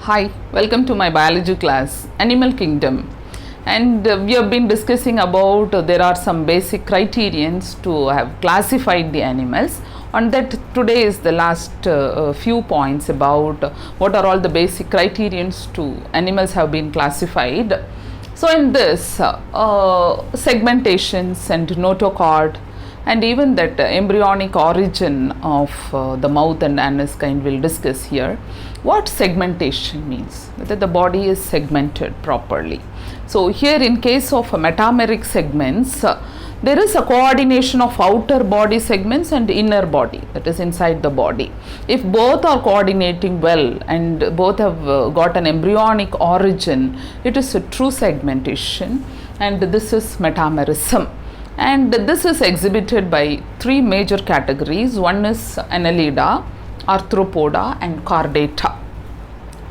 Hi, welcome to my biology class, Animal Kingdom. And we have been discussing about there are some basic criterions to have classified the animals. On that, today is the last few points about what are all the basic criterions to animals have been classified. So, in this, segmentations and notochord, and even that embryonic origin of the mouth and anus kind we'll discuss here. What segmentation means, whether the body is segmented properly. So here in case of metameric segments, there is a coordination of outer body segments and inner body, that is inside the body. If both are coordinating well and both have got an embryonic origin, it is a true segmentation, and this is metamerism. And this is exhibited by three major categories. One is Annelida, Arthropoda and Chordata.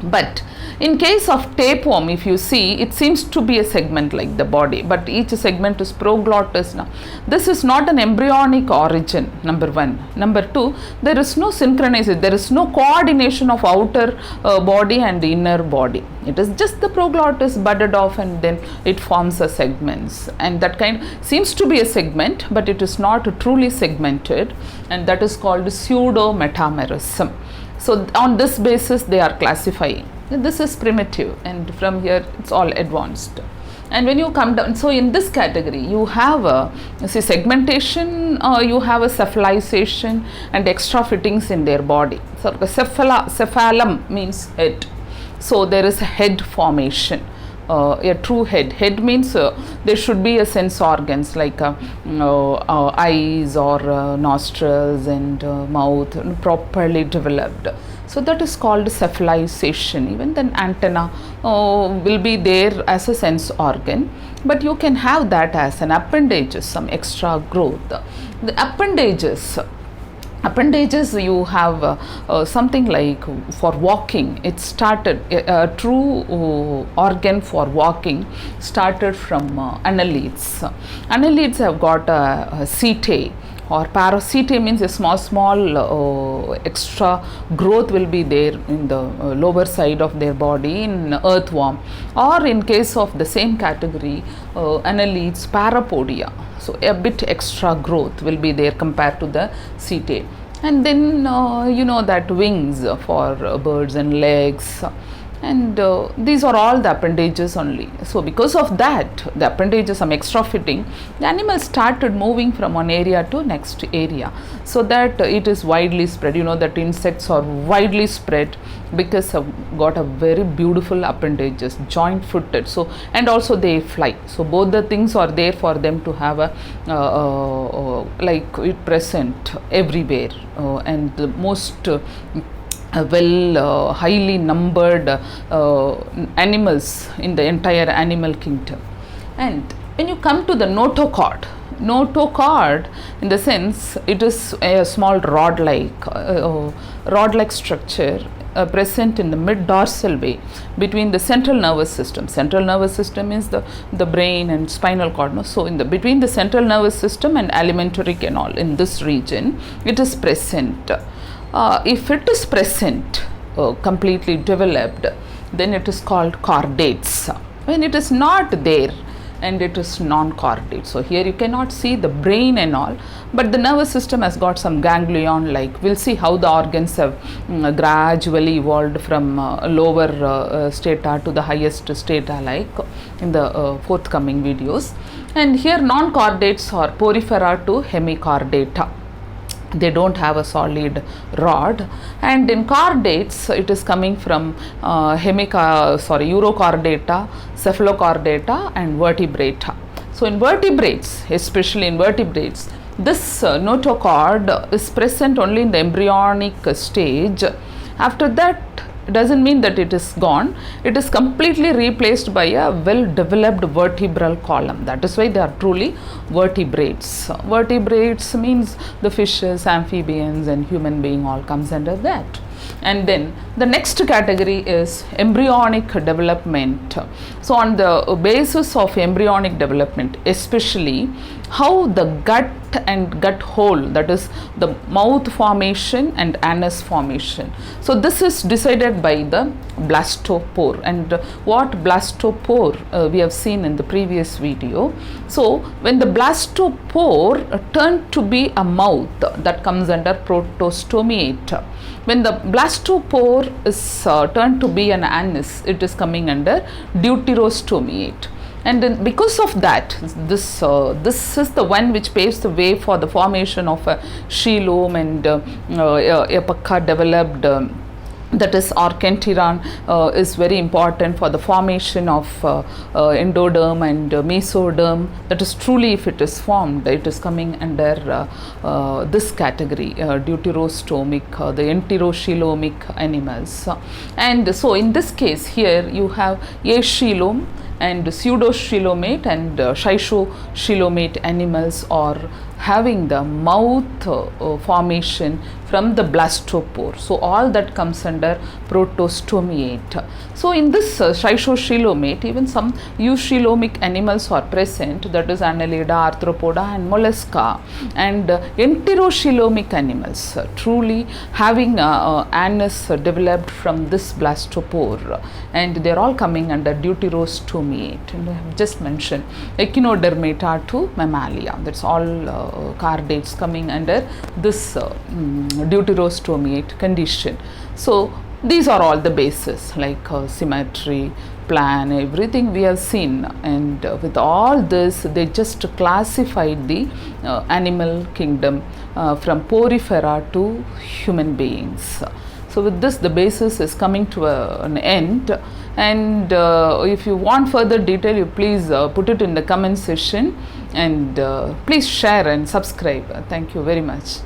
But in case of tapeworm, if you see, it seems to be a segment like the body, but each segment is proglottis. Now, this is not an embryonic origin, number one. Number two, there is no synchronization, there is no coordination of outer body and inner body. It is just the proglottis budded off and then it forms a segments, and that kind seems to be a segment, but it is not truly segmented, and that is called pseudo metamerism. So on this basis they are classifying. This is primitive, and from here it's all advanced. And when you come down, so in this category you have a segmentation, you have a cephalization and extra fittings in their body. So cephalum means head. So there is a head formation. A true head. Head means there should be a sense organs like eyes or nostrils and mouth properly developed. So that is called cephalization. Even then antenna will be there as a sense organ, but you can have that as an appendages, some extra growth. The appendages you have something like for walking. It started a true organ for walking started from annelids. Annelids have got a setae or parasetae, means a small extra growth will be there in the lower side of their body in earthworm, or in case of the same category annelids, parapodia. So a bit extra growth will be there compared to the setae. And then you know that wings for birds and legs, and these are all the appendages only. So because of that, the appendages, some extra fitting, the animal started moving from one area to next area, so that it is widely spread. You know that insects are widely spread because have got a very beautiful appendages, joint footed. So and also they fly. So both the things are there for them to have a like it present everywhere, and the most highly numbered animals in the entire animal kingdom. And when you come to the notochord in the sense it is a small rod-like structure present in the mid-dorsal way between the central nervous system. Central nervous system is the brain and spinal cord. No? So between the central nervous system and alimentary canal, in this region it is present. If it is present, completely developed, then it is called chordates. When it is not there, and it is non-chordate. So here you cannot see the brain and all, but the nervous system has got some ganglion, like we'll see how the organs have gradually evolved from lower strata to the highest strata, like in the forthcoming videos. And here non-chordates are porifera to hemichordata. They don't have a solid rod, and in chordates it is coming from urochordata, cephalochordata and vertebrata. So in vertebrates, especially in vertebrates, this notochord is present only in the embryonic stage. After that, it doesn't mean that it is gone. It is completely replaced by a well developed vertebral column. That is why they are truly vertebrates. Vertebrates means the fishes, amphibians and human being all comes under that. And then the next category is embryonic development. So on the basis of embryonic development, especially how the gut and gut hole, that is the mouth formation and anus formation. So this is decided by the blastopore, and what blastopore we have seen in the previous video. So when the blastopore turned to be a mouth, that comes under protostomiate. When the blastopore is turned to be an anus, it is coming under deuterostomiate. And then because of that, this is the one which paves the way for the formation of a coelom and epocha developed. That is archenteron is very important for the formation of endoderm and mesoderm. That is truly, if it is formed, it is coming under this category, deuterostomic, the enterocoelomic animals. And so in this case here you have acoelom and pseudocoelomate and schizocoelomate animals are having the mouth formation from the blastopore. So all that comes under protostomiate. So in this schizocoelomate, even some eucoelomic animals are present, that is Annelida, Arthropoda and Mollusca, and enterocoelomic animals truly having anus developed from this blastopore, and they are all coming under deuterostomiate. And I have just mentioned echinodermata to mammalia, that's all chordates coming under this deuterostomiate condition. So these are all the bases, like symmetry, plan, everything we have seen, and with all this they just classified the animal kingdom from porifera to human beings. So with this the basis is coming to an end, and if you want further detail, you please put it in the comment section, and please share and subscribe. Thank you very much.